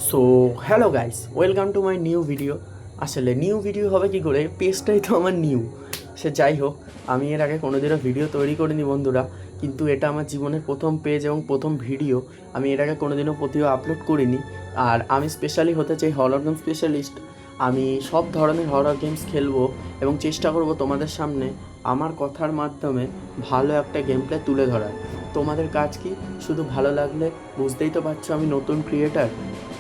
So hello guys, welcome to my new video. আসলে new video হবে কি করে, পেজটাই তো আমার নিউ। সে যাই হোক, আমি এর আগে কোনোদিনও ভিডিও তৈরি করিনি বন্ধুরা, কিন্তু এটা আমার জীবনের প্রথম পেজ এবং প্রথম ভিডিও। আমি এর আগে কোনোদিনও প্রতিও আপলোড করিনি। আর আমি স্পেশালি হতে চাই হরর গেম স্পেশালিস্ট। আমি সব ধরনের হরর গেমস খেলবো এবং চেষ্টা করব তোমাদের সামনে আমার কথার মাধ্যমে ভালো একটা গেম প্লে তুলে ধরার। তোমাদের কাজ কি? শুধু ভালো লাগলে, বুঝতেই তো পারছো আমি নতুন creator.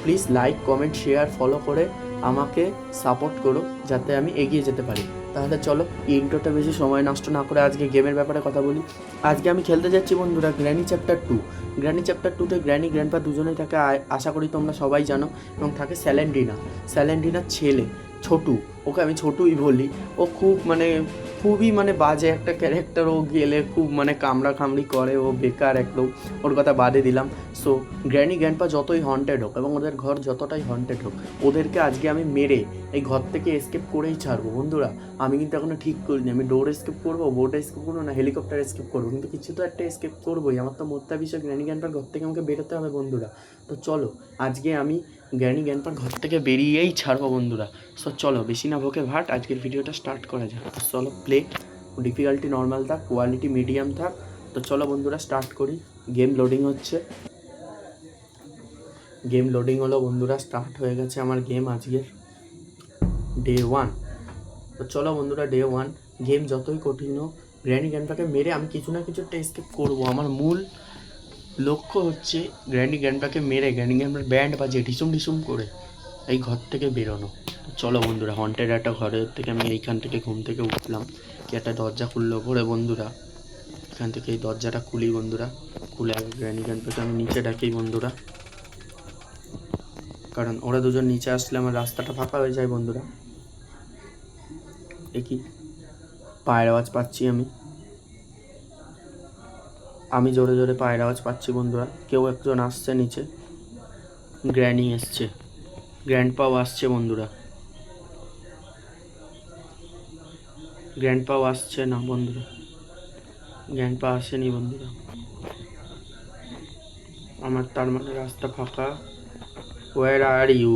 Please like, comment, share, follow করে আমাকে সাপোর্ট করো যাতে আমি এগিয়ে যেতে পারি। তাহলে চলো, ইন্ট্রোটা বেশি সময় নষ্ট না করে আজকে গেমের ব্যাপারে কথা বলি। আজকে আমি খেলতে যাচ্ছি বন্ধুরা গ্র্যানি চ্যাপ্টার 2। গ্র্যানি চ্যাপ্টার 2তে গ্র্যানি গ্র্যান্ডপা দুজনেই থাকে, আশা করি তোমরা সবাই জানো। এবং থাকে স্যালেন্ডিনার ছেলে ছোটু, ওকে আমি ছোটুই বলি। ও খুবই বাজে একটা ক্যারেক্টার। ও গেলে খুব কামড়া কামড়ি করে, ও বেকার একদম। ওর কথা বাদে দিলাম। সো গ্র্যানি গ্র্যান্ডপা যতই হন্টেড হোক এবং ওদের ঘর যতটাই হন্টেড হোক, ওদেরকে আজকে আমি মেরে এই ঘর থেকে এসকেপ করেই ছাড়বো বন্ধুরা। আমি কিন্তু এখনো ঠিক করিনি আমি ডোর এসকেপ করবো, বোট এসকেপ করবো, না হেলিকপ্টার এসকেপ করবো, কিন্তু কিছু তো একটা এসকেপ করবোই। আমার তো মোদ্দা বিষয় গ্র্যানি গ্র্যান্ডপার ঘর থেকে আমাকে বেরোতে হবে বন্ধুরা। তো চলো, আজকে আমি গ্র্যানি গ্র্যান্ডপার ঘর থেকে বেরিয়েই ছাড়বো বন্ধুরা। সো চলো, বেশি না ভোকে ভাট, আজকের ভিডিওটা স্টার্ট করা যাক। চলো, প্লে ডিফিকাল্টি নর্মাল থাক, কোয়ালিটি মিডিয়াম থাক। তো চলো বন্ধুরা, স্টার্ট করি। গেম লোডিং হচ্ছে। গেম লোডিং হলো বন্ধুরা, স্টার্ট হয়ে গেছে আমার গেম আজকের ডে 1। তো চলো বন্ধুরা, ডে 1। গেম যতই কঠিন হোক, গ্র্যানি গ্র্যান্ডপাকে মেরে আমি কিছু না কিছু একটা এসকেপ করবো। আমার মূল লক্ষ্য হচ্ছে গ্র্যানি গ্র্যান্ডপাকে মেরে গ্র্যানি গ্র্যান্ডপার ব্যান্ড বাজিয়ে ঢিসুম ঢিসুম করে এই ঘর থেকে বেরোনো। তো চলো বন্ধুরা, হন্টেড একটা ঘরের থেকে আমি এইখান থেকে ঘুম থেকে উঠলাম। কি একটা দরজা খুললো ঘরে বন্ধুরা। এখান থেকে এই দরজাটা খুলি বন্ধুরা। খুলে আগে গ্র্যানি গ্র্যান্ডপাকে আমি নিচে ডাকি বন্ধুরা, কারণ ওরা দুজন নিচে আসলে আমার রাস্তাটা ফাঁকা হয়ে যায় বন্ধুরা। দেখি, পায়ের আওয়াজ পাচ্ছি আমি জোরে জোরে পায়ের আওয়াজ পাচ্ছি বন্ধুরা। কেউ একজন আসছে নিচে। গ্র্যানি এসছে, গ্র্যান্ডপাও আসছে বন্ধুরা। গ্র্যান্ডপাও আসছে না বন্ধুরা, গ্র্যান্ডপা আসেনি বন্ধুরা। আমার তার মানে রাস্তা ফাঁকা। Where are you,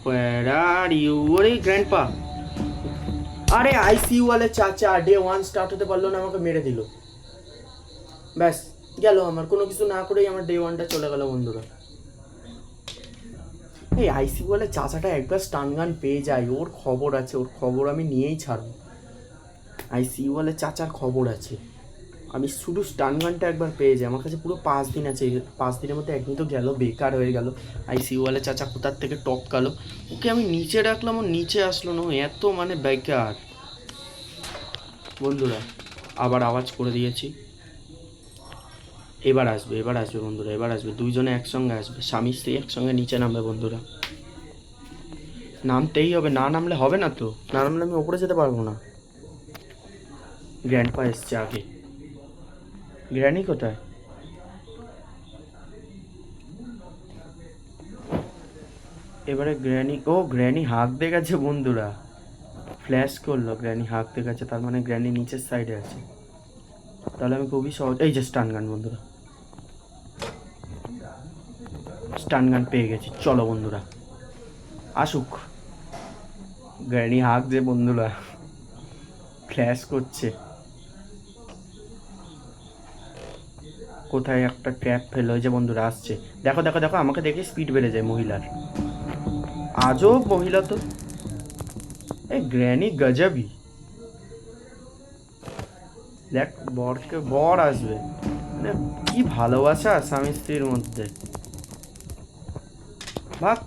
where are you? ওরে গ্র্যান্ডপা! আরে আইসিইউ ওয়ালে চাচা, ডে 1 স্টার্ট হতে পারলো না, আমাকে মেরে দিল। ব্যাস, গেল আমার। কোনো কিছু না করেই আমার ডে 1টা চলে গেল বন্ধুরা। এই আইসিইউ ওয়ালে চাচাটা একবার স্টান গান পেয়ে যায়, ওর খবর আছে, ওর খবর আমি নিয়েই ছাড়ব। আইসিইউ ওয়ালে চাচার খবর আছে। আমি শুধু স্টান গানটা একবার পেয়ে যাই, আমার কাছে পুরো 5 দিন আছে। 5 দিনের মধ্যে একদিন তো গেল, বেকার হয়ে গেল। আইসিইউ ওয়ালে চাচা কোথার থেকে টপকালো, ওকে আমি নিচে ডাকলাম, ও নিচে আসলো না। এত বেকার বন্ধুরা। আবার আওয়াজ করে দিয়েছি। এবার আসবে বন্ধুরা, এবার আসবে। দুইজনে একসঙ্গে আসবে, স্বামী স্ত্রী একসঙ্গে নিচে নামবে বন্ধুরা। নামতেই হবে, না নামলে হবে না। তো না নামলে আমি ওপরে যেতে পারবো না। গ্র্যান্ডপা এসছে আগে। গ্র্যানি কোথায়? এবারে গ্র্যানি, ও গ্র্যানি হাঁক দিয়ে গেছে বন্ধুরা। ফ্ল্যাশ করলো, গ্র্যানি হাঁক দিয়ে গেছে, তার মানে গ্র্যানি নিচের সাইডে আছে। তাহলে আমি খুবই সহজ, এই যে স্টান গান বন্ধুরা, স্টান গান পেয়ে গেছি। চলো বন্ধুরা, আসুক। গ্র্যানি হাঁক যে বন্ধুরা, ফ্ল্যাশ করছে। কোথায় একটা ট্র্যাপ ফেল হয়েছে বন্ধুরা, আসছে। দেখো দেখো দেখো, আমাকে দেখে স্পিড বেড়ে যায় মহিলার। আজব মহিলা তো, এই গ্র্যানি গজবই। দেখ, বর আসবে, মানে কি ভালোবাসা স্বামী স্ত্রীর মধ্যে। ভাগ,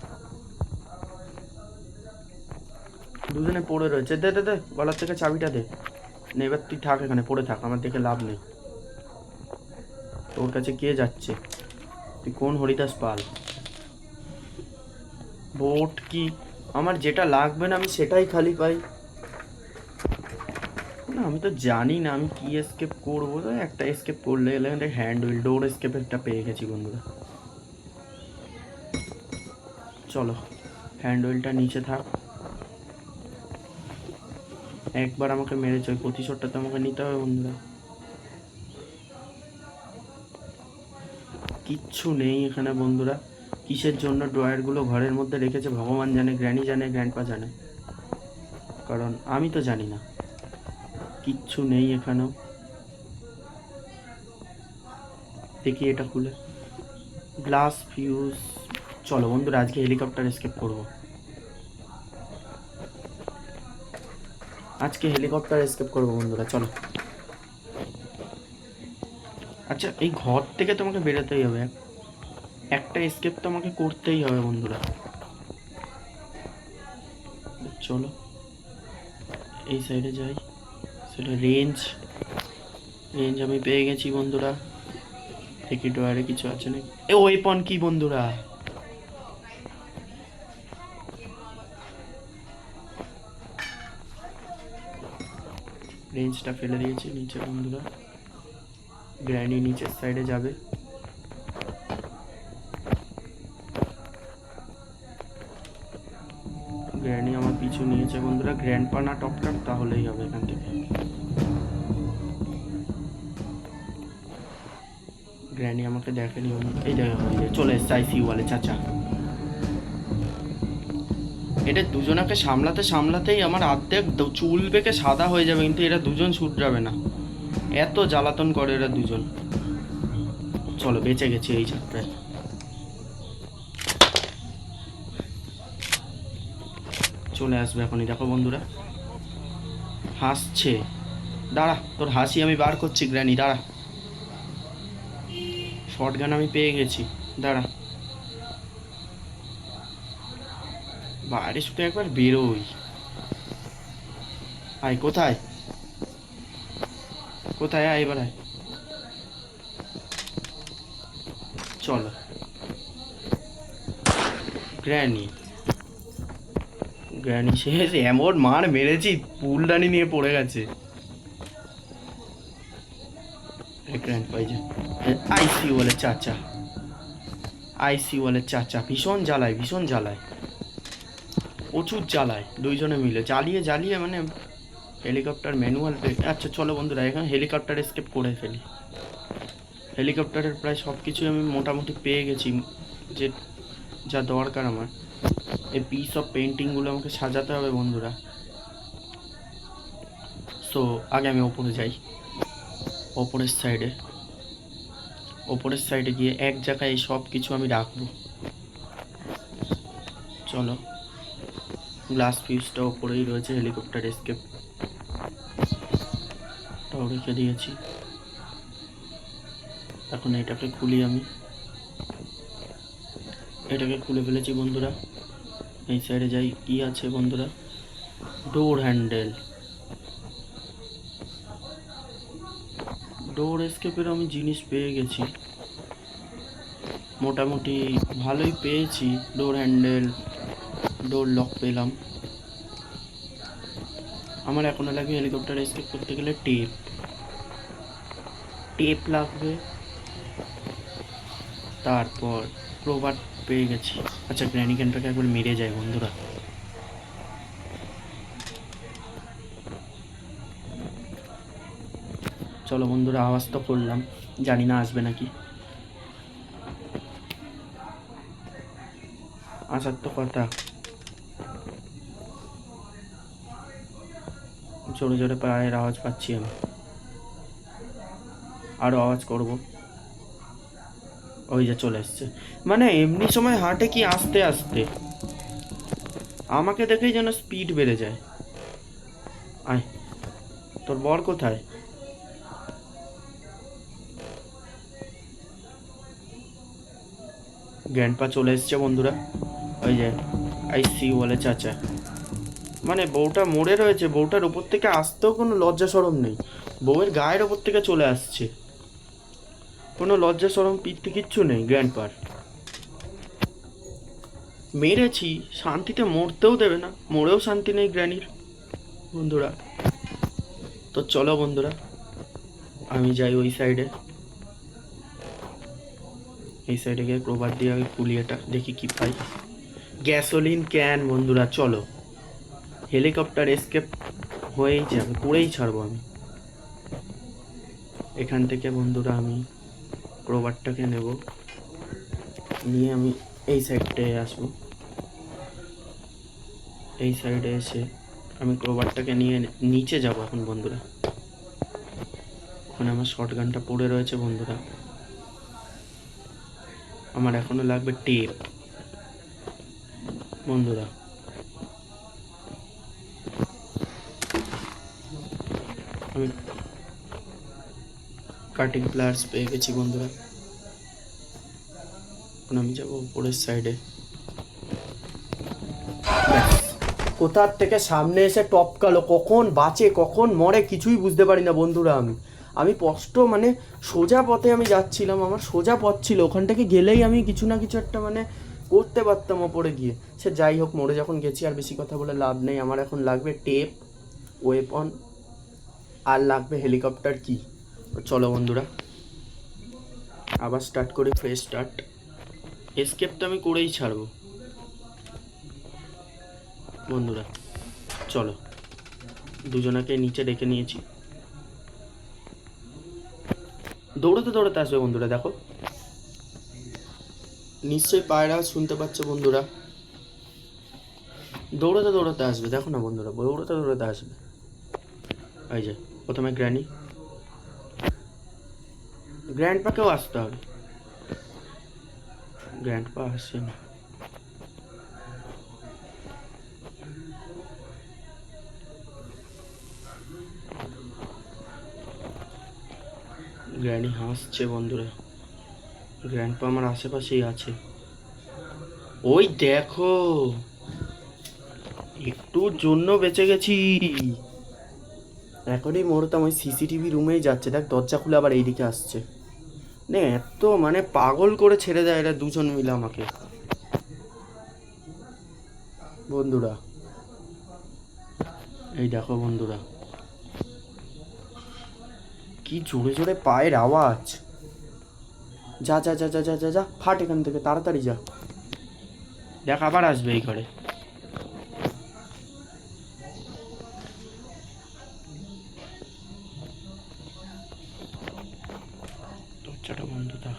দুজনে পড়ে রয়েছে। দে দে দে, গলার থেকে চাবিটা দে। না, এবার তুই থাক এখানে, পড়ে থাক, আমার দেখে লাভ নেই। তোর কাছে কে যাচ্ছে? তুই কোন হরিদাস পাল? বোট কি? আমার যেটা লাগবে না আমি সেটাই খালি পাই। না, আমি তো জানি না আমি কি এসকেপ করবো। তো একটা এসকেপ করলে গেলে হ্যান্ড হুইল ডোর এসকেপ একটা পেয়ে গেছি বন্ধুরা। চলো, হ্যান্ড হুইলটা নিচে থাক। একবার আমাকে মেরেছে, ওই প্রতিশোধটা তো আমাকে নিতে হবে বন্ধুরা। কি কিচ্ছু নেই এখানে বন্ধুরা। কিসের জন্য ড্রয়ারগুলো ঘরের মধ্যে রেখেছে ভগবান জানে, গ্র্যানি জানে, গ্র্যান্ডপা জানে, কারণ আমি তো জানি না। কিচ্ছু নেই এখানেও। দেখি এটা খুলে, গ্লাস ফিউজ। চলো বন্ধুরা আজকে হেলিকপ্টার এসকেপ করবো। আজকে হেলিকপ্টার এসকেপ করবো বন্ধুরা, চলো। আচ্ছা এই ঘর থেকে তোমাকে বেরোতেই হবে, একটা এসকেপ তো আমাকে করতেই হবে বন্ধুরা। চলো এই সাইডে যাই। সেটা রেঞ্জ আমি পেয়ে গেছি বন্ধুরা। দেখি ড্রয়ারে কিছু আছে নাকি। এ ওয়েপন কি বন্ধুরা? রেঞ্জটা ফেলে দিয়েছি নিচে বন্ধুরা। গ্র্যানি নিচের সাইডে যাবে। গ্র্যানি আমার পিছু নিয়েছে বন্ধুরা। গ্র্যান্ডপা না টপকার তাহলেই হবে এখান থেকে। গ্র্যানি আমাকে দেখেনি বন্ধুরা। এই দেখো চলে এসছে আইসিইউ বলে চাচা। এটা দুজনাকে সামলাতেই আমার অর্ধেক চুল বেঁকে সাদা হয়ে যাবে, কিন্তু এরা দুজন শুধরাবে না, এত জ্বালাতন করে এরা দুজন। চলো বেঁচে গেছি এই যাত্রায়। চলে আসবে এখনই, দেখো বন্ধুরা হাসছে। দাঁড়া, তোর হাসি আমি বার করছি গ্র্যানি, দাঁড়া। শর্টগান আমি পেয়ে গেছি, দাঁড়া। বাইরে শুধু একবার বেরোই। আয় কোথায় কোথায়, আয় এবার আয়। চলো গ্র্যানি শেষ। এমন মার মেরেছি ফুলদানি নিয়ে পড়ে গেছে। আইসিইউ বলে চাচা, আইসিইউ বলে চাচা। ভীষণ জ্বালায় প্রচুর জ্বালায় দুইজনে মিলে, জ্বালিয়ে মানে হেলিকপ্টার ম্যানুয়াল। আচ্ছা চলো বন্ধুরা এখানে হেলিকপ্টার এসকেপ করে ফেলি। হেলিকপ্টারের প্রায় সব কিছুই আমি মোটামুটি পেয়ে গেছি, যে যা দরকার আমার। এই পিস অফ পেন্টিংগুলো আমাকে সাজাতে হবে বন্ধুরা। সো আগে আমি ওপরে যাই। ওপরের সাইডে গিয়ে এক জায়গায় এই সব কিছু আমি রাখবো। চলো, গ্লাস ফিউজটা ওপরেই রয়েছে, হেলিকপ্টার এসকেপটাও রেখে দিয়েছি। এখন এটাকে খুলি, আমি এটাকে খুলে ফেলেছি বন্ধুরা। এই সাইডে যাই, কি আছে বন্ধুরা? ডোর হ্যান্ডেল। ডোর এসকেপের আমি জিনিস পেয়ে গেছি, মোটামুটি ভালোই পেয়েছি। ডোর হ্যান্ডেল, ডোর লক পেলাম। আমার এখনো লাগবে হেলিকপ্টার এসকেপ করতে গেলে টেপ লাগবে। তারপর প্রোভার পেয়ে গেছি। আচ্ছা গ্র্যানি ক্যানটাকে একবার মেরে যায় বন্ধুরা। চলো বন্ধুরা, আওয়াজ তো করলাম, জানি না আসবে নাকি। আসার তো কথা। জোরে জোরে পায়ের আওয়াজ পাচ্ছি আমি, আরও আওয়াজ করব। ওই যে চলে এসছে। মানে এমনি সময় হাঁটে কি আস্তে আস্তে, আমাকে দেখেই যেন স্পিড বেড়ে যায়। আয়, তোর বর কোথায়? গ্র্যান্ডপা চলে এসছে বন্ধুরা। ওই যে আইসিইউ বলে চাচা। মানে বউটা মরে রয়েছে, বউটার ওপর থেকে আসতেও কোনো লজ্জা সরম নেই, বউয়ের গায়ের ওপর থেকে চলে আসছে, কোনো লজ্জা সরম পিত্তি কিচ্ছু নেই গ্র্যান্ডপার। মেরেছি, শান্তিতে মরতেও দেবে না, মরেও শান্তি নেই গ্র্যানির বন্ধুরা। তো চলো বন্ধুরা আমি যাই ওই সাইডে। এই সাইডে গিয়ে প্রভার দিয়ে আগে খুলি এটা, দেখি কি পাই। গ্যাসোলিন ক্যান বন্ধুরা। চলো হেলিকপ্টার এসকেপ হয়েই যাবে, করেই ছাড়বো আমি এখান থেকে বন্ধুরা। আমি ক্রোবারটাকে নেব, নিয়ে আমি এই সাইডটায় আসবো। এই সাইডে এসে আমি ক্রোবারটাকে নিয়ে নিচে যাব এখন বন্ধুরা। ওখানে আমার শর্ট গানটা পড়ে রয়েছে বন্ধুরা। আমার এখনো লাগবে টেপ বন্ধুরা। আমি কাটিং প্লায়ার্স পেয়ে গেছি বন্ধুরা। এখন আমি যাবো উপরের সাইডে। কোথার থেকে সামনে এসে টপকালো, কখন বাঁচে কখন মরে কিছুই বুঝতে পারি না বন্ধুরা। আমি স্পষ্ট মানে সোজা পথে আমি যাচ্ছিলাম, আমার সোজা পথ ছিল, ওখান থেকে গেলেই আমি কিছু না কিছু একটা মানে করতে পারতাম ওপরে গিয়ে। সে যাই হোক, মরে যখন গেছি আর বেশি কথা বলে লাভ নেই। আমার এখন লাগবে টেপ, ওয়েপন, আর লাগবে হেলিকপ্টার কি। চলো বন্ধুরা আবার স্টার্ট করি, ফ্রেশ স্টার্ট। এসকেপ তো আমি করেই ছাড়বো বন্ধুরা। চলো, দুজনাকে নিচে ডেকে নিয়েছি। দৌড়াতে দৌড়াতে আসবে বন্ধুরা। দেখো নিশ্চয়ই পায়রা শুনতে পাচ্ছে বন্ধুরা। দৌড়াতে দৌড়াতে আসবে, দেখো না বন্ধুরা, দৌড়াতে দৌড়াতে আসবে। এই যে প্রথমে গ্র্যান্ডপাকেও আসতে হবে। গ্র্যান্ডপা আসছে না। গ্র্যানি হাসছে বন্ধুরা। গ্র্যান্ডপা আমার আশেপাশেই আছে। ওই দেখো, একটুর জন্য বেঁচে গেছি। এখনই মরতাম। ওই সিসিটিভি রুমেই যাচ্ছে, দেখ দরজা খুলে আবার এইদিকে আসছে। নে এত মানে পাগল করে ছেড়ে দেয় এরা দুজন মিলে আমাকে বন্ধুরা। এই দেখো বন্ধুরা, কি জোরে জোরে পায়ের আওয়াজ। যা যা যা যা যা যা যা, ফাট এখান থেকে তাড়াতাড়ি যা। দেখ আবার আসবে এই ঘরে। দরজাটা বন্ধ থাক।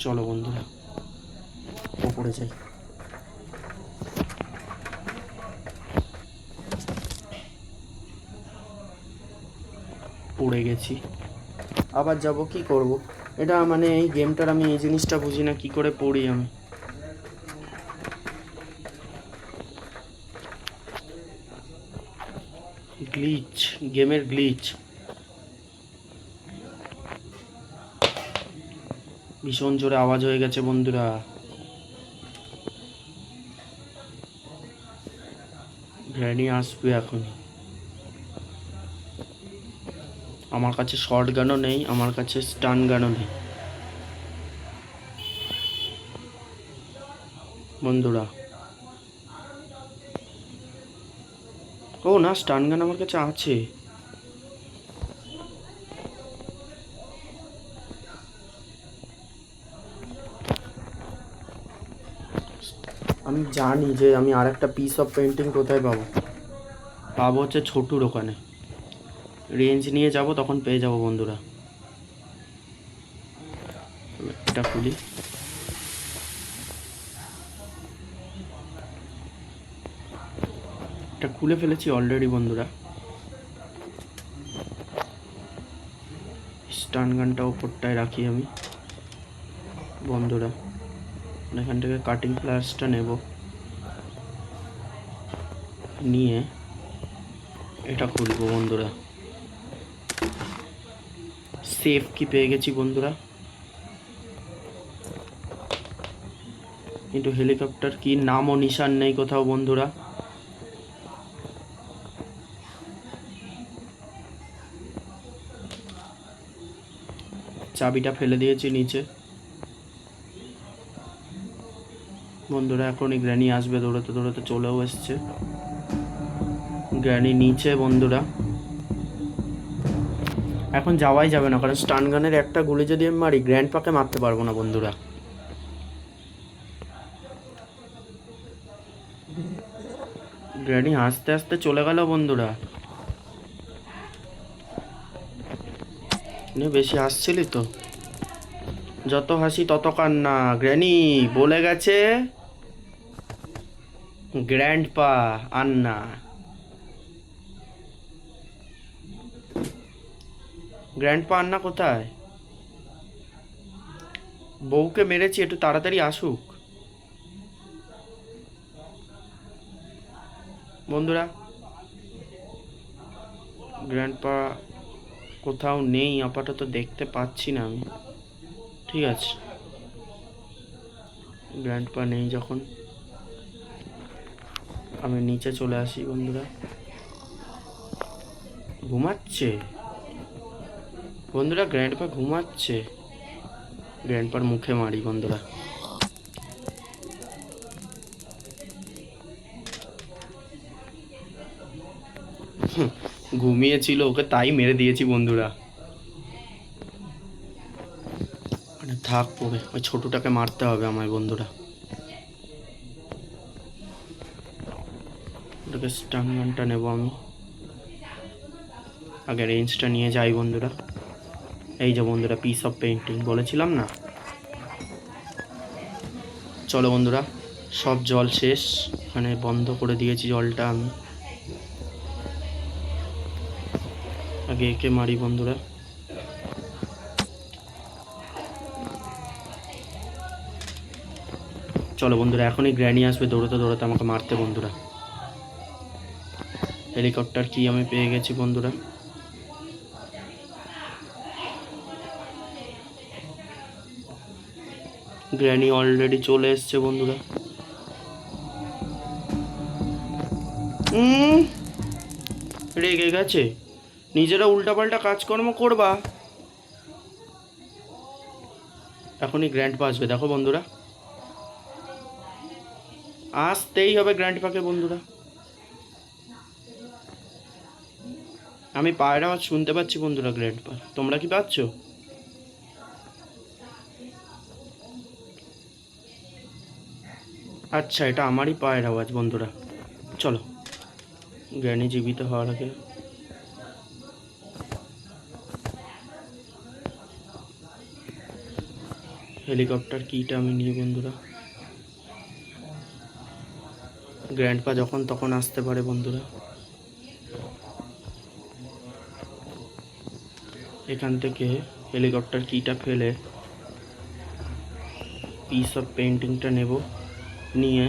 চলো বন্ধুরা ওপরে যাই। পড়ে গেছি, আবার যাব, কি করব। এটা মানে এই গেমটার আমি এই জিনিসটা বুঝি না, কি করে পড়ি আমি। গ্লিচ, গেমের গ্লিচ। ভীষণ জোরে আওয়াজ হয়ে গেছে বন্ধুরা। গ্র্যানি আসবে এখন। আমার কাছে শর্ট গানও নেই, আমার কাছে স্টান গানও নেই বন্ধুরা। ও না, স্টান গান আমার কাছে আছে। আমি জানি যে আমি আর একটা পিস অফ পেন্টিং কোথায় পাবো হচ্ছে ছোটুর ওখানে। রেঞ্জ নিয়ে যাব, তখন পেয়ে যাব বন্ধুরা। এটা খুলি। এটা খুলে ফেলেছি অলরেডি বন্ধুরা। স্টান গানটা ওপরটায় রাখি আমি বন্ধুরা। এখান থেকে কাটিং প্লায়ার্সটা নেব, নিয়ে এটা খুলবো বন্ধুরা। সেফ কি পেয়ে গেছি বন্ধুরা, কিন্তু হেলিকপ্টার কি নাম ও নিশান নেই কোথাও বন্ধুরা। চাবিটা ফেলে দিয়েছি নিচে বন্ধুরা। এখনই গ্র্যানি আসবে, দৌড়াতে দৌড়াতে চলেও এসছে গ্র্যানি নিচে বন্ধুরা। এখন যাওয়াই যাবে না, কারণ স্টান গানের একটা গুলি যদি আমি মারি, গ্র্যান্ডপাকে মারতে পারবো না বন্ধুরা। গ্র্যানি আস্তে আস্তে চলে গেল বন্ধুরা। নে বেশি হাসছিলি তো, যত হাসি তত কান্না। গ্র্যানি বলে গেছে গ্র্যান্ডপা আন্না। গ্র্যান্ডপা আন্না কোথায়? বউকে মেরেছি, একটু তাড়াতাড়ি আসুক বন্ধুরা। গ্র্যান্ডপা কোথাও নেই আপাতত, দেখতে পাচ্ছি না আমি। ঠিক আছে, গ্র্যান্ডপা নেই যখন আমি নিচে চলে আসি বন্ধুরা। ঘুমাচ্ছে বন্ধুরা, গ্র্যান্ডপা ঘুমাচ্ছে। গ্র্যান্ডপার মুখে মারি বন্ধুরা। ঘুমিয়েছিল, ওকে তাই মেরে দিয়েছি বন্ধুরা। মানে থাক পড়ে, ওই ছোটটাকে মারতে হবে আমায় বন্ধুরা। ওটাকে স্টান গানটা নেবো আমি, আগে রেঞ্জটা নিয়ে যাই বন্ধুরা। এই যে বন্ধুরা, পিস অফ পেন্টিং বলেছিলাম না। চলো বন্ধুরা, সব জল শেষ, মানে বন্ধ করে দিয়েছি জলটা আমি। আগে একে মারি বন্ধুরা। চলো বন্ধুরা, এখনই গ্র্যানি আসবে দৌড়াতে দৌড়াতে আমাকে মারতে বন্ধুরা। হেলিকপ্টার কি আমি পেয়ে গেছি বন্ধুরা। গ্র্যানি অলরেডি চলে এসছে বন্ধুরা। রেগে গেছে, নিজেরা উল্টাপাল্টা কাজকর্ম করবা। এখনই গ্র্যান্ডপা আসবে দেখো বন্ধুরা, আসতেই হবে গ্র্যান্ডপাকে বন্ধুরা। আমি পায়ের আওয়াজ শুনতে পাচ্ছি বন্ধুরা গ্র্যান্ডপা, তোমরা কি পাচ্ছ? আচ্ছা, এটা আমারই পায়ের আওয়াজ বন্ধুরা। চলো, গ্র্যানি জীবিত হওয়ার আগে হেলিকপ্টার কিটা আমি নিই বন্ধুরা। গ্র্যান্ডপা যখন তখন আসতে পারে বন্ধুরা। এখান থেকে হেলিকপ্টার কিটা ফেলে পিস অফ পেন্টিংটা নেব, নিয়ে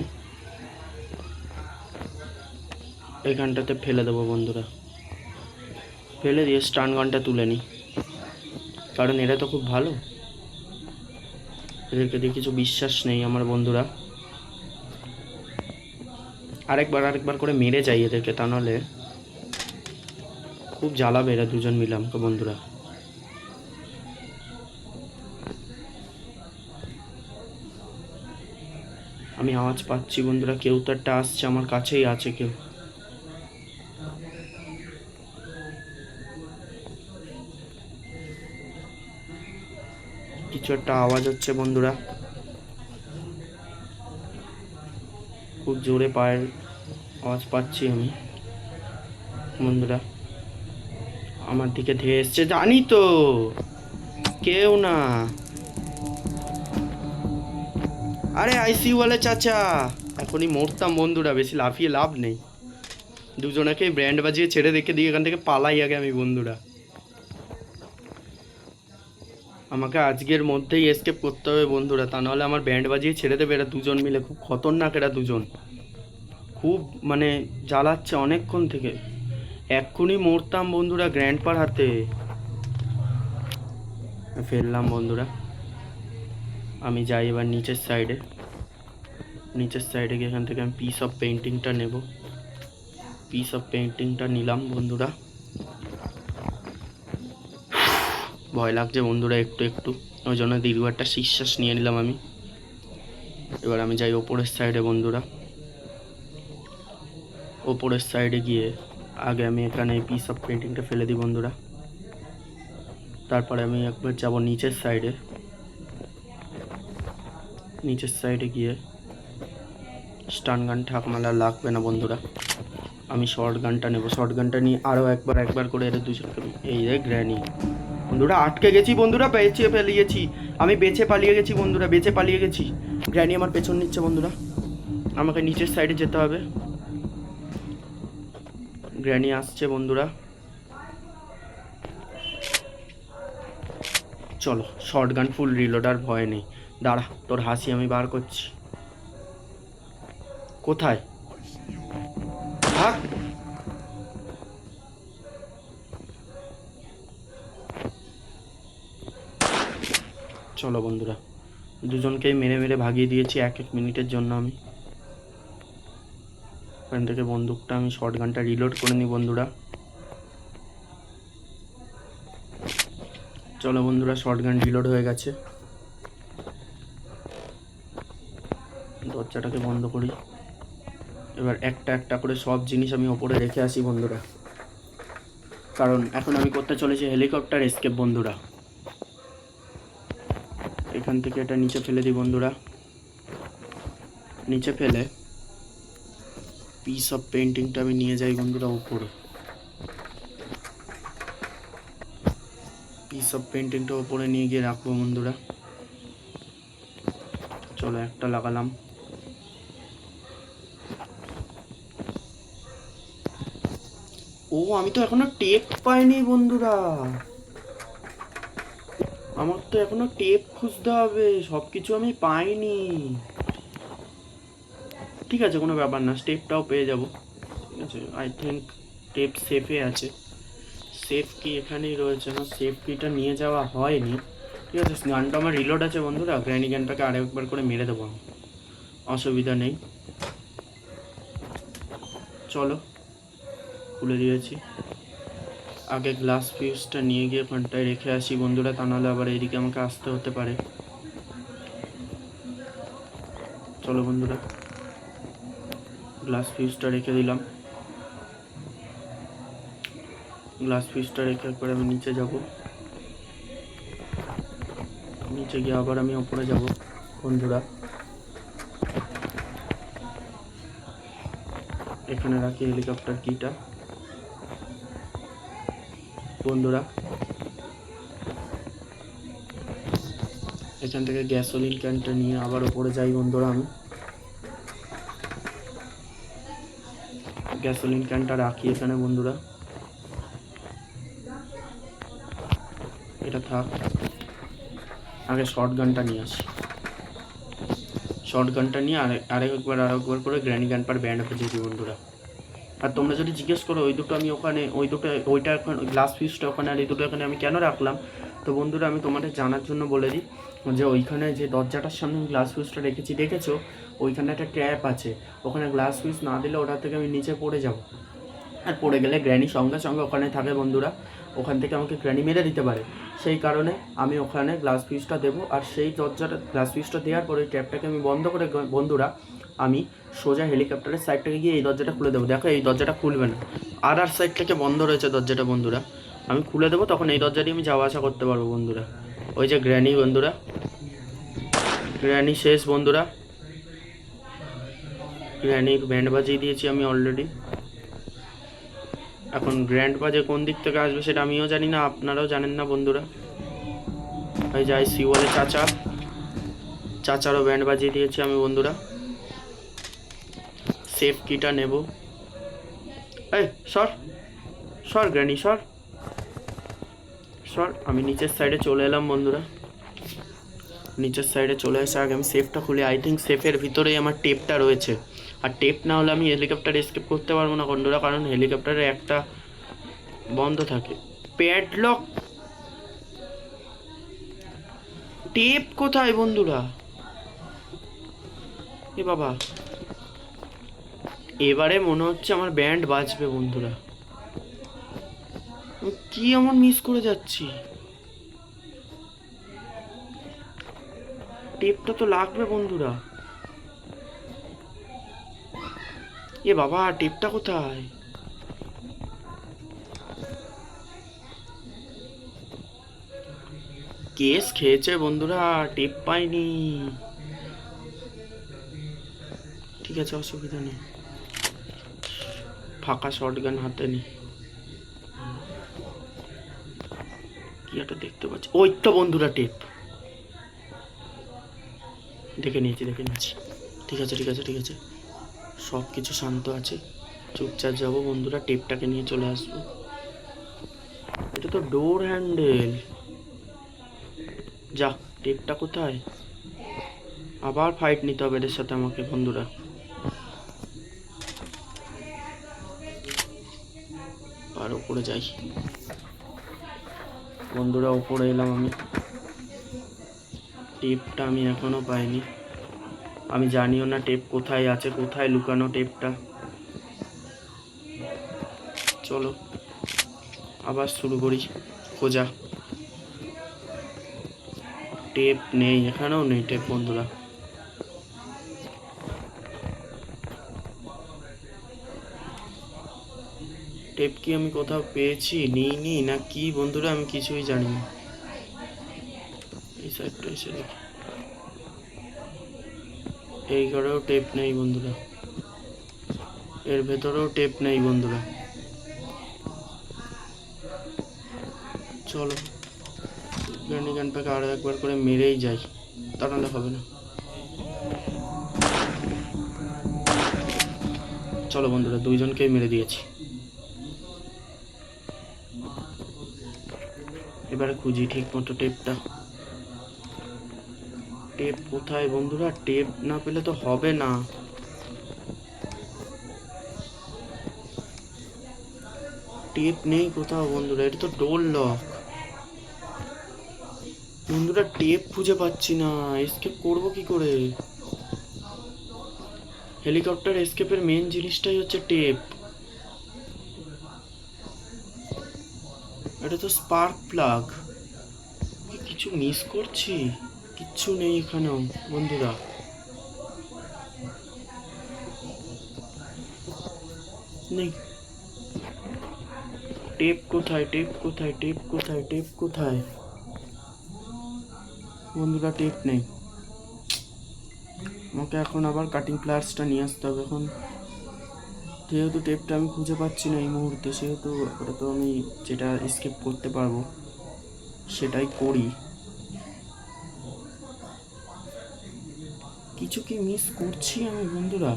এখানটাতে ফেলে দেবো বন্ধুরা। ফেলে দিয়ে স্টান গানটা তুলে নিই, কারণ এরা তো খুব ভালো, এদেরকে দিয়ে কিছু বিশ্বাস নেই আমার বন্ধুরা। আরেকবার করে মেরে যাই এদেরকে, তা নাহলে খুব জ্বালাবে এরা দুজন মিলে আমাকে বন্ধুরা। আমি আওয়াজ পাচ্ছি বন্ধুরা, কেউ তো একটা আসছে, আমার কাছেই আছে কেউ। কিছু একটা আওয়াজ হচ্ছে বন্ধুরা, খুব জোরে পায়ের আওয়াজ পাচ্ছি আমি বন্ধুরা। আমার দিকে ধেয়ে এসছে, জানি তো কেউ না। আরে আইসি ওয়ালে চাচা, এখনই মরতাম বন্ধুরা, বেশি লাফিয়ে লাভ নেই। দুজনাকেই ব্র্যান্ড বাজিয়ে ছেড়ে রেখে দিয়ে এখান থেকে পালাই আগে আমি বন্ধুরা। আমাকে আজকের মধ্যেই এসকেপ করতে হবে বন্ধুরা, তা নাহলে আমার ব্যান্ড বাজিয়ে ছেড়ে দেবে এরা দুজন মিলে। খুব খতরনাক এরা দুজন, খুব মানে জ্বালাচ্ছে অনেকক্ষণ থেকে। এক্ষুনি মরতাম বন্ধুরা গ্র্যান্ডপার হাতে। ফেললাম বন্ধুরা, আমি যাই এবার নিচের সাইডে। গিয়ে এখান থেকে আমি পিস অফ পেন্টিংটা নেব। পিস অফ পেন্টিংটা নিলাম বন্ধুরা। ভয় লাগছে বন্ধুরা একটু একটু, ওই জন্য দীর্ঘ একটা নিঃশ্বাস নিয়ে নিলাম আমি। এবার আমি যাই ওপরের সাইডে বন্ধুরা। ওপরের সাইডে গিয়ে আগে আমি এখানে এই পিস অফ পেন্টিংটা ফেলে দিই বন্ধুরা। তারপরে আমি একবার যাব নিচের সাইডে গিয়ে স্টান গান ঠাকমালা লাগবে না বন্ধুরা, আমি শর্ট গানটা নেব। শর্ট গানটা নিয়ে আরও একবার করে এদের দুজনকে, এই রে গ্র্যানি বন্ধুরা আটকে গেছি, বন্ধুরা বেঁচে পালিয়েছি, আমি বেঁচে পালিয়ে গেছি বন্ধুরা, বেঁচে পালিয়ে গেছি। গ্র্যানি আমার পেছন নিচ্ছে বন্ধুরা, আমাকে নিচের সাইডে যেতে হবে। গ্র্যানি আসছে বন্ধুরা, চলো শর্ট গান ফুল রিলোড, আর ভয় নেই। দাঁড়া, তোর হাসি আমি বার করছি। কোথায়? ভাগ। চলো বন্ধুরা, দুজনকেই মেরে মেরে ভাগিয়ে দিয়েছি 1-1 মিনিটের জন্য। আমি ওখান থেকে বন্দুকটা, আমি শর্ট গানটা রিলোড করে নিই বন্ধুরা। চলো বন্ধুরা, শর্ট গান রিলোড হয়ে গেছে। দরজাটাকে বন্ধ করি। এবার একটা একটা করে সব জিনিস আমি ওপরে রেখে আসি বন্ধুরা, কারণ এখন আমি করতে চলেছি হেলিকপ্টার এসকেপ বন্ধুরা। এখান থেকে এটা নিচে ফেলে দিই বন্ধুরা। নিচে ফেলে পিস অফ পেন্টিংটা আমি নিয়ে যাই বন্ধুরা উপরে। পিস অফ পেন্টিংটা উপরে নিয়ে গিয়ে রাখবো বন্ধুরা। চলো একটা লাগালাম। ও আমি তো এখনো টেপ পাইনি বন্ধুরা, আমার তো এখনো টেপ খুঁজতে হবে, সব কিছু আমি পাইনি। ঠিক আছে, কোনো ব্যাপার না, স্টেপটাও পেয়ে যাব। ঠিক আছে, আই থিঙ্ক টেপ সেফে আছে। সেফ কি এখানেই রয়েছে? না, সেফ কিটা নিয়ে যাওয়া হয়নি। ঠিক আছে, গানটা আমার রিলোড আছে বন্ধুরা, গ্র্যানি গানটাকে আরেকবার করে মেরে দেবো, অসুবিধা নেই। চলো, খুলে দিয়েছি। আগে গ্লাস ফিউজটা নিয়ে গিয়ে ওখানটায় রেখে আসি বন্ধুরা, তা নাহলে আবার এদিকে আমাকে আসতে হতে পারে। চলো বন্ধুরা, গ্লাস ফিউজটা রেখে দিলাম। গ্লাস ফিউজটা রেখে একবার আমি নিচে যাব। নিচে গিয়ে আবার আমি ওপরে যাব বন্ধুরা। এখানে রাখি হেলিকপ্টার কিটা বন্ধুরা। এখান থেকে গ্যাসোলিন ক্যানটা নিয়ে আবার ওপরে যাই বন্ধুরা। আমি গ্যাসোলিন ক্যানটা রাখি এখানে বন্ধুরা, এটা থাক। আগে শর্ট গানটা নিয়ে আসি। শর্ট গানটা নিয়ে আরেকবার করে গ্র্যানি গান পার ব্যান্ড হয়ে দিই বন্ধুরা। আর তোমরা যদি জিজ্ঞেস করো ওই দুটো আমি ওখানে, ওইটা এখন গ্লাস ফিউজটা ওখানে আর এই দুটো এখানে আমি কেন রাখলাম, তো বন্ধুরা আমি তোমাদের জানার জন্য বলে দিই যে ওইখানে যে দরজাটার সামনে আমি গ্লাস ফিউজটা রেখেছি, দেখেছো ওইখানে একটা ট্র্যাপ আছে, ওখানে গ্লাস ফিউজ না দিলে ওটা থেকে আমি নিচে পড়ে যাব, আর পড়ে গেলে গ্র্যানি সঙ্গে সঙ্গে ওখানে থাকে বন্ধুরা, ওখান থেকে আমাকে গ্র্যানি মেরে দিতে পারে। সেই কারণে আমি ওখানে গ্লাস ফিউজটা দেবো, আর সেই দরজাটা গ্লাস ফিউজটা দেওয়ার পরে ট্র্যাপটাকে আমি বন্ধ করে বন্ধুরা আমি সোজা হেলিকপ্টারের সাইডটাকে গিয়ে এই দরজাটা খুলে দেবো। দেখো এই দরজাটা খুলবে না, আর সাইড থেকে বন্ধ রয়েছে দরজাটা বন্ধুরা, আমি খুলে দেবো, তখন এই দরজা দিয়ে আমি যাওয়া আসা করতে পারবো বন্ধুরা। ওই যে গ্র্যানি বন্ধুরা, গ্র্যানি শেষ বন্ধুরা, গ্র্যানির ব্যান্ড বাজিয়ে দিয়েছি আমি অলরেডি। এখন গ্র্যান্ড বাজে কোন দিক থেকে আসবে সেটা আমিও জানি না, আপনারাও জানেন না বন্ধুরা। ওই যাই সিওয়ালে চাচারও ব্যান্ড বাজিয়ে দিয়েছি আমি বন্ধুরা। সেফ কিটা নেব। এই সর গ্র্যানি সর। আমি নিচের সাইডে চলে এলাম বন্ধুরা। নিচের সাইডে চলে এসে আগে আমি সেফটা খুলি। আই থিঙ্ক সেফের ভিতরেই আমার টেপটা রয়েছে, আর টেপ না হলে আমি হেলিকপ্টার এসকেপ করতে পারবো না বন্ধুরা, কারণ হেলিকপ্টারে একটা বন্ধ থাকে প্যাডলক। টেপ কোথায় বন্ধুরা? এ বাবা, এবারে মনে হচ্ছে আমার ব্যান্ড বাজবে বন্ধুরা। কি এমন মিস করে যাচ্ছি? টেপটা তো লাগবে বন্ধুরা। এ বাবা, টেপটা কোথায়? কেস খেয়েছে বন্ধুরা, টেপ পাইনি। ঠিক আছে, অসুবিধা নেই, ফাঁকা শর্টগান হাতে নি। একটা দেখতে পাচ্ছি, ওই তো বন্ধুরা টেপ। দেখে নিয়েছি। ঠিক আছে সব কিছু শান্ত আছে, চুপচাপ যাবো বন্ধুরা, টেপটাকে নিয়ে চলে আসবো। এটা তো ডোর হ্যান্ডেল, যা টেপটা কোথায়? আবার ফাইট নিতে হবে এদের সাথে আমাকে বন্ধুরা। আর উপরে যাই বন্ধুরা, উপরে এলাম আমি। টেপটা আমি এখনো পাইনি, আমি জানিও না টেপ কোথায় আছে, কোথায় লুকানো টেপটা। চলো আবার শুরু করি খোঁজা। টেপ নেই, এখানেও নেই টেপ বন্ধুরা। টেপ কি আমি কোথাও পেয়েছি, নিইনি না কি বন্ধুরা, আমি কিছুই জানি না। এই সাইডটা এসে দেখি, এই ঘরেও টেপ নেই বন্ধুরা, এর ভেতরেও টেপ নেই বন্ধুরা। চলো গ্যান্ডপ্যাকে আরো একবার করে মেরেই যাই, তা নাহলে হবে না। চলো বন্ধুরা, দুইজনকেই মেরে দিয়েছি। এবারে খুঁজি ঠিক মতো টেপটা। টেপ কোথায় বন্ধুরা? টেপ না পেলে তো হবে না। টেপ নেই কোথাও বন্ধুরা, এটা তো ডোর লক বন্ধুরা। টেপ খুঁজে পাচ্ছি না, এসকেপ করবো কি করে? হেলিকপ্টার এসকেপের মেন জিনিসটাই হচ্ছে টেপ। এটা তো স্পার্ক প্লাগ, কিছু মিস করছি? কিচ্ছু নেই এখানেও বন্ধুরা। নেই টেপ, কোথায় বন্ধুরা? টেপ নেই। আমাকে এখন আবার কাটিং প্লায়ার্সটা নিয়ে আসতে হবে। এখন যেহেতু টেপটা আমি খুঁজে পাচ্ছি না এই মুহূর্তে, সেহেতু ওটা তো আমি যেটা স্কিপ করতে পারবো সেটাই করি। কিছু কি মিস করছি আমি বন্ধুরা?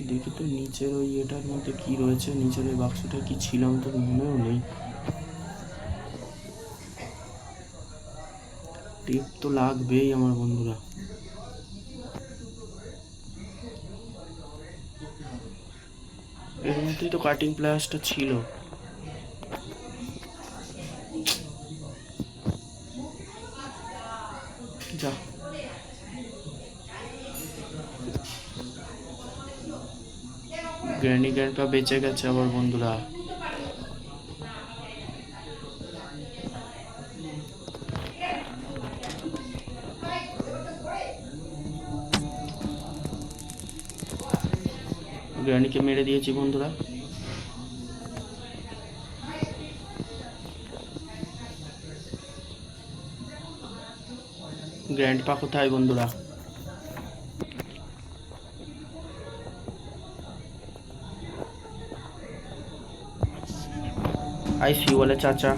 দেখি তো নিচের ওই এটার মধ্যে কি রয়েছে, নিচের ওই বাক্সটা কি ছিলাম তো মনেও নেই। টেপ তো লাগবেই আমার বন্ধুরা। এর মধ্যেই তো কাটিং প্লায়ার্সটা ছিল। যা গ্র্যান্ডপা বেঁচে গেছে আবার বন্ধুরা। গ্র্যানিকে মেরে দিয়েছি বন্ধুরা। গ্র্যান্ডপা কোথায় বন্ধুরা? আইসিইউ वाले चाचा,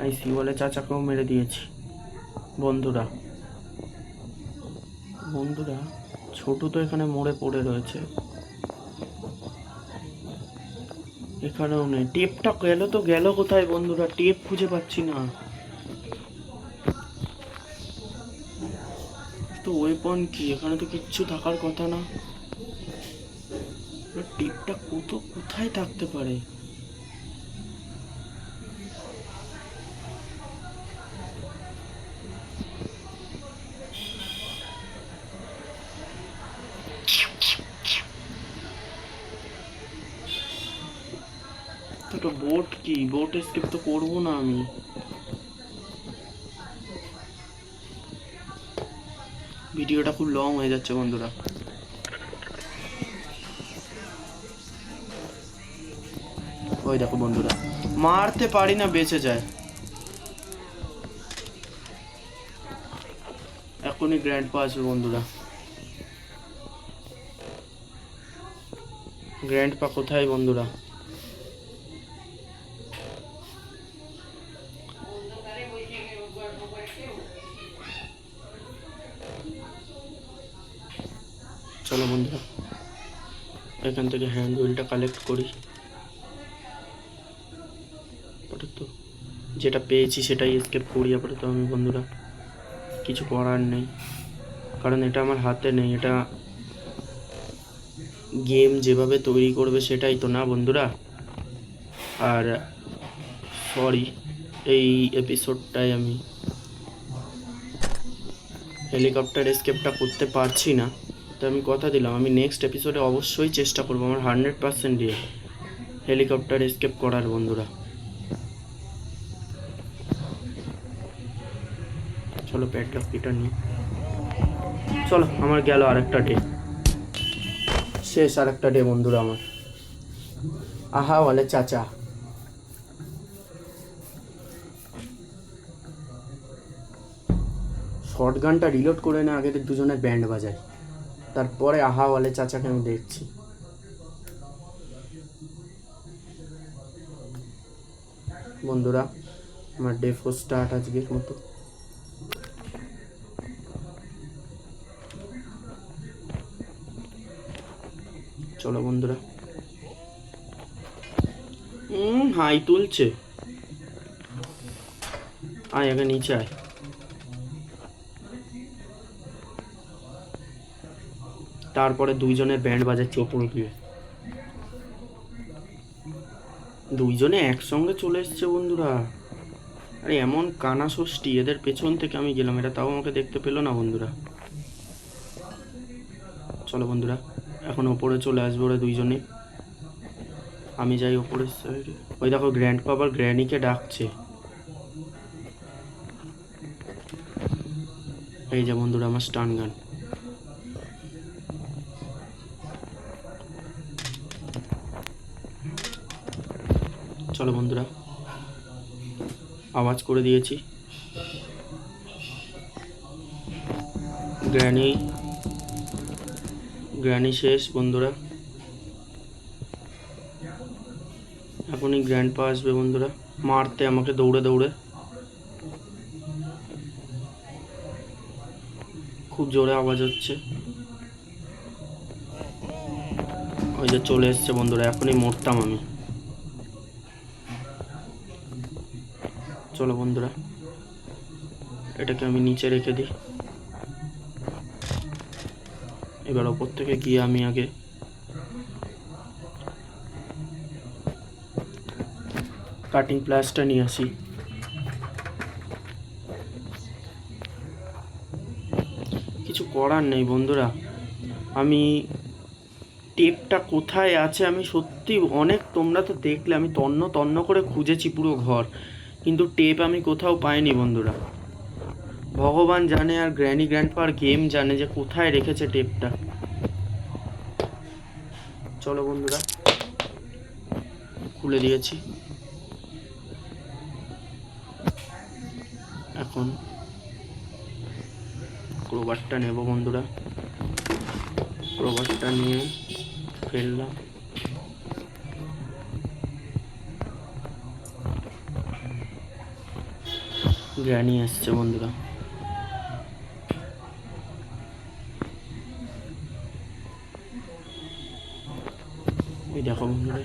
আইসিইউ वाले চাচাকেও মেরে দিয়েছি বন্ধুরা। ছোটু তো এখানে মরে পড়ে রয়েছে, এখানেও নেই। টেপটা গেল কোথায় বন্ধুরা? টেপ খুঁজে পাচ্ছি না। তো ওয়েপন কি? এখানে তো কিচ্ছু থাকার কথা না। টেপটা কোথায় থাকতে পারে? তো বোট কি? বোট স্কিপ তো করবো না আমি। ভিডিওটা খুব লং হয়ে যাচ্ছে বন্ধুরা। ওই দেখো বন্ধুরা, মারতে পারি না, বেঁচে যায়। এখনই গ্র্যান্ডপা আসবে বন্ধুরা। গ্র্যান্ডপা কোথায় বন্ধুরা? চলো বন্ধুরা এখান থেকে হ্যান্ড হুইলটা কালেক্ট করি। আপাতত যেটা পেয়েছি সেটাই এসকেপ করি আপাতত আমি বন্ধুরা, কিছু করার নেই, কারণ এটা আমার হাতে নেই। এটা গেম যেভাবে তৈরি করবে সেটাই তো না বন্ধুরা। আর সরি, এই এপিসোডটায় আমি হেলিকপ্টার এসকেপটা করতে পারছি না, তো আমি কথা দিলাম আমি নেক্সট এপিসোডে অবশ্যই চেষ্টা করবো আমার 100% দিয়ে হেলিকপ্টার এসকেপ করার বন্ধুরা। চলো প্যাডলক কিটা নিই। চলো আমার গেল আরেকটা ডে, শেষ আরেকটা ডে বন্ধুরা আমার। আহা বলে চাচা, শর্ট গানটা রিলোড করে না আগে দুজনের ব্যান্ড বাজাই, তারপরে আহা বলে চাচাকে আমি দেখছি। বন্ধুরা আমার ডে 4 স্টার্ট আজকের মতো। চলো বন্ধুরা, হাই তুলছে, আয় আগে নিচে আয়। তারপরে দুইজনের ব্যান্ড বাজাচ্ছে ওপরে গিয়ে, দুইজনে একসঙ্গে চলে এসছে বন্ধুরা। আরে এমন কানা ষষ্ঠী, এদের পেছন থেকে আমি গেলাম, এটা তাও আমাকে দেখতে পেলো না বন্ধুরা। চলো বন্ধুরা এখন ওপরে চলে আসবে ওরা দুইজনে, আমি যাই ওপরের সাইডে। ওই দেখো গ্র্যান্ডপা আবার গ্র্যানিকে ডাকছে। এই যে বন্ধুরা আমার স্টান গান। চলো বন্ধুরা আওয়াজ করে দিয়েছি। গ্র্যানি শেষ বন্ধুরা, এখনই গ্র্যান্ডপা আসবে বন্ধুরা মারতে আমাকে দৌড়ে দৌড়ে। খুব জোরে আওয়াজ হচ্ছে, ওই যে চলে এসছে বন্ধুরা, এখনই মরতাম আমি। চলো বন্ধুরা এটাকে আমি নিচে রেখে দিই। এবার ওপর থেকে গিয়ে আমি আগে কাটিং প্লাসটা নিয়ে আসি। কিছু করার নেই বন্ধুরা, আমি টেপটা কোথায় আছে আমি সত্যি অনেক, তোমরা তো দেখলে আমি তন্ন তন্ন করে খুঁজেছি পুরো ঘর, কিন্তু টেপ আমি কোথাও পাইনি বন্ধুরা। ভগবান জানে আর গ্র্যান্ডপার গেম জানে যে কোথায় রেখেছে টেপটা। চলো বন্ধুরা খুলে দিয়েছি, এখন ক্রোবারটা নেব বন্ধুরা। ক্রোবারটা নিয়ে ফেললাম, গ্র্যানি আসছে বন্ধুরা। এই দেখো বন্ধুরা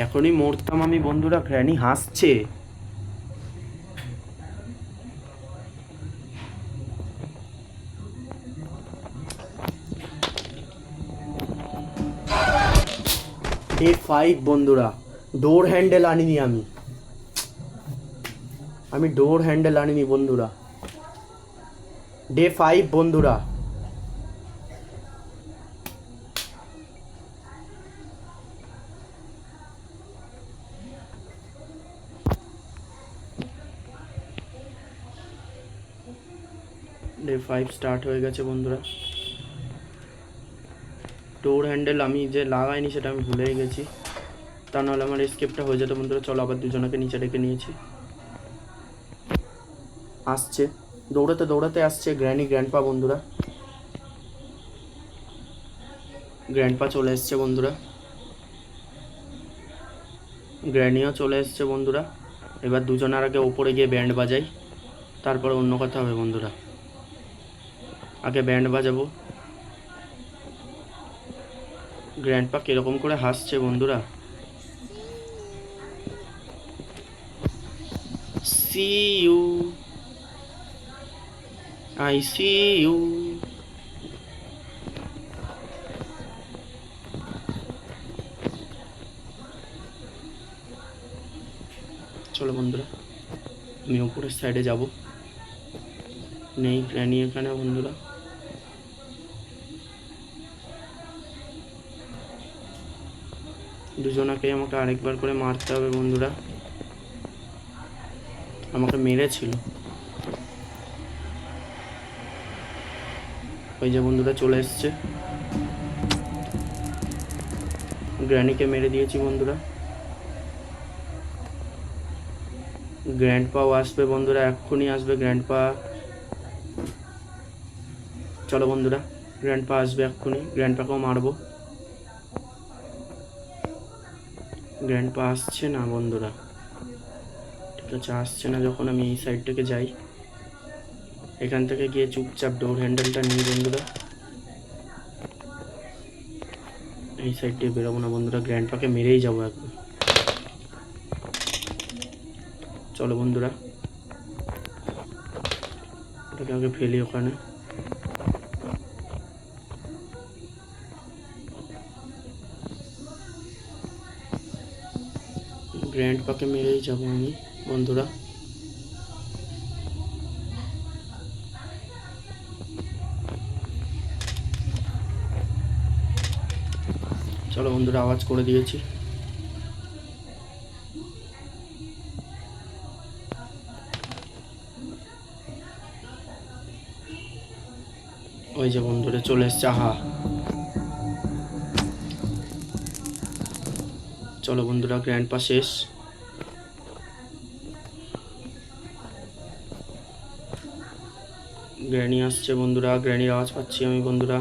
এখনই মরতাম আমি বন্ধুরা, গ্র্যানি হাসছে। ডে 5 বন্ধুরা, ডোর হ্যান্ডেল আনিনি আমি ডোর হ্যান্ডেল আনিনি বন্ধুরা। ডে 5 বন্ধুরা, ডে 5 স্টার্ট হয়ে গেছে বন্ধুরা। ডোর হ্যান্ডেল আমি যে লাগাইনি সেটা আমি ভুলেই গেছি, তা নাহলে আমার এসকেপটা হয়ে যেত বন্ধুরা। চলো আবার দুজনকে নিচে ডেকে নিয়েছি। আসছে দৌড়াতে দৌড়াতে আসছে গ্র্যান্ডপা বন্ধুরা। গ্র্যান্ডপা চলে এসছে বন্ধুরা। গ্র্যানিও চলে এসছে বন্ধুরা। এবার দুজনের আগে ওপরে গিয়ে ব্যান্ড বাজাই, তারপরে অন্য কথা হবে বন্ধুরা। আগে ব্যান্ড বাজাবো। গ্র্যান্ডপা কিরকম করে হাসছে বন্ধুরা। See you, I see you. চলো বন্ধুরা, আমি উপরের সাইডে যাব। নেই গ্র্যানি এখানে বন্ধুরা। দুজনাকে আমাকে আরেকবার করে মারতে হবে বন্ধুরা। আমাকে মেরেছিল। ওই যে বন্ধুরা চলে এসছে। গ্র্যানিকে মেরে দিয়েছি বন্ধুরা। গ্র্যান্ডপাও আসবে বন্ধুরা, এক্ষুনি আসবে গ্র্যান্ডপা। চলো বন্ধুরা, গ্র্যান্ডপা আসবে এক্ষুনি, গ্র্যান্ডপাকেও মারবো। গ্র্যান্ডপা আসছে না বন্ধুরা। ঠিক আছে, আসছে না যখন আমি এই সাইড থেকে যাই। এখান থেকে গিয়ে চুপচাপ ডোর হ্যান্ডেলটা নিই বন্ধুরা। এই সাইড দিয়ে বেরোবো না বন্ধুরা, গ্র্যান্ডপাকে মেরেই যাবো একদম। চলো বন্ধুরা, ওটাকে আগে ফেলি ওখানে। গ্র্যান্ডপাকে মেরেই যাবো আমি বন্ধুরা। চলো বন্ধুরা, আওয়াজ করে দিয়েছি। ওই যে বন্ধুরা চলে এসছে। আহা, চলো বন্ধুরা, গ্র্যান্ডপা শেষ। গ্র্যানি আসছে বন্ধুরা, গ্র্যানির আওয়াজ পাচ্ছি আমি বন্ধুরা।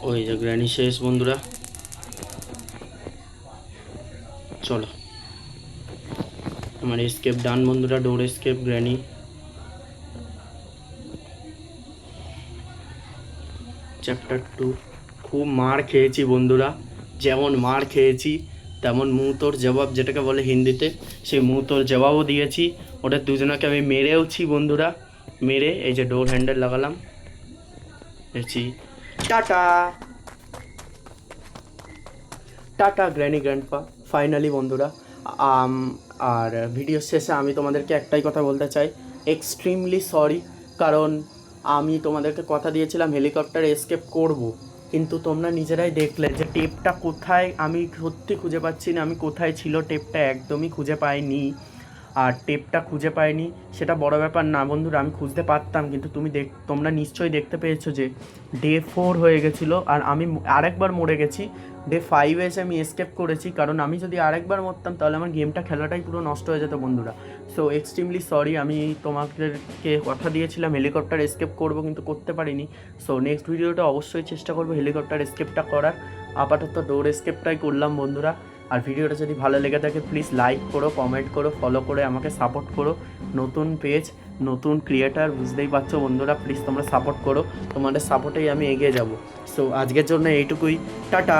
ওই যে গ্র্যানি শেষ বন্ধুরা। চলো, আমার এসকেপ ডান বন্ধুরা, ডোর এসকেপ গ্র্যানি। চ্যাপ্টার 2। খুব মার খেয়েছি বন্ধুরা, যেমন মার খেয়েছি তেমন মুঁহ তোর জবাব, যেটাকে বলে হিন্দিতে, সেই মুঁহ তোর জবাবও দিয়েছি। ওদের দুজনাকে আমি মেরেওছি বন্ধুরা। মেরে এই যে ডোর হ্যান্ডেল লাগালাম। দেখছি। Tata tata granny grandpa, finally বন্ধুরা। আর ভিডিও শেষে আমি তোমাদেরকে একটাই কথা বলতে চাই, এক্সট্রিমলি সরি। কারণ আমি তোমাদেরকে কথা দিয়েছিলাম হেলিকপ্টার এসকেপ করব, কিন্তু তোমরা নিজেরাই দেখলে যে টেপটা কোথায়, আমি সত্যি খুঁজে পাচ্ছি না। আমি কোথায় ছিল টেপটা একদমই খুঁজে পাইনি। আর টেপটা খুঁজে পাইনি সেটা বড় ব্যাপার না বন্ধুরা, আমি খুঁজতে পারতাম, কিন্তু তোমরা নিশ্চয়ই দেখতে পেয়েছো যে ডে 4 হয়ে গেছিলো আর আমি আরেকবার মরে গেছি। ডে 5 এসে আমি এসকেপ করেছি, কারণ আমি যদি আরেকবার মরতাম তাহলে আমার গেমটা খেলাটাই পুরো নষ্ট হয়ে যেত বন্ধুরা। So extremely sorry. আমি তোমাদেরকে কথা দিয়েছিলাম হেলিকপ্টার এসকেপ করবো, কিন্তু করতে পারিনি। সো নেক্সট ভিডিওটা অবশ্যই চেষ্টা করবো হেলিকপ্টার এসকেপটা করার। আপাতত ডোর এসকেপটাই করলাম বন্ধুরা। আর ভিডিওটা যদি ভালো লেগে থাকে প্লিজ লাইক করো, কমেন্ট করো, ফলো করে আমাকে সাপোর্ট করো। নতুন পেজ, নতুন ক্রিয়েটার, বুঝতেই পারছো বন্ধুরা। প্লিজ তোমরা সাপোর্ট করো, তোমাদের সাপোর্টেই আমি এগিয়ে যাব। সো আজকের জন্য এইটুকুই। টাটা।